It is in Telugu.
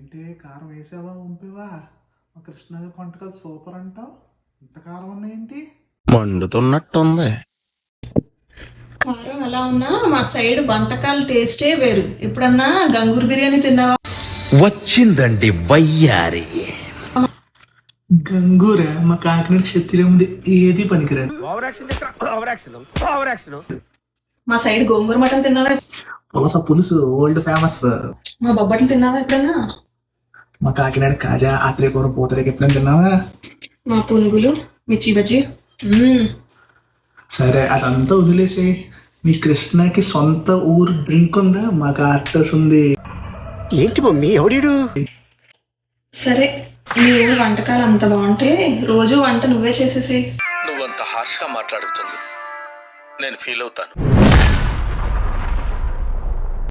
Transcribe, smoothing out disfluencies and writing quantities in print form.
ఏంటి కారం వేసావా పంపేవా? మా కృష్ణ వంటకాలు సూపర్ అంటావు, ఇంత కారం ఉన్నాయేంటి? మండుతున్నట్టుంది. కారం ఎలా ఉన్నా మా సైడ్ వంటకాల టేస్టే వేరు. ఎప్పుడన్నా గంగూరు బిర్యానీ తిన్నావా? వచ్చిందండి వయ్యారి. గంగూర మా కాకినాడ క్షత్రియం ఉంది, ఏది పనికిరాదు. మా సైడ్ గోంగూర మటన్ తిన్నావా? పులస పులుసు ఓల్డ్ ఫేమస్. మా బొబ్బట్లు తిన్నావా ఎప్పుడన్నా? మా కాకినాడ కాజా ఆత్రేయపురం పూతరేకి ఎప్పుడైనా తిన్నావా? మా పునుగులు మిర్చి బజ్జీ. సరే అదంతా వదిలేసి, మీ కృష్ణకి సొంత ఊరు డ్రింక్ ఉందా? మాకు ఆర్టర్స్ ఉంది. ఏంటి మమ్మీ ఎవడీడు? సరే మీ ఊరు వంటకాలు అంత బాగుంటే రోజు వంట నువ్వే చేసేసి. నువ్వంత హార్ష్గా మాట్లాడుతుంది నేను ఫీల్ అవుతాను.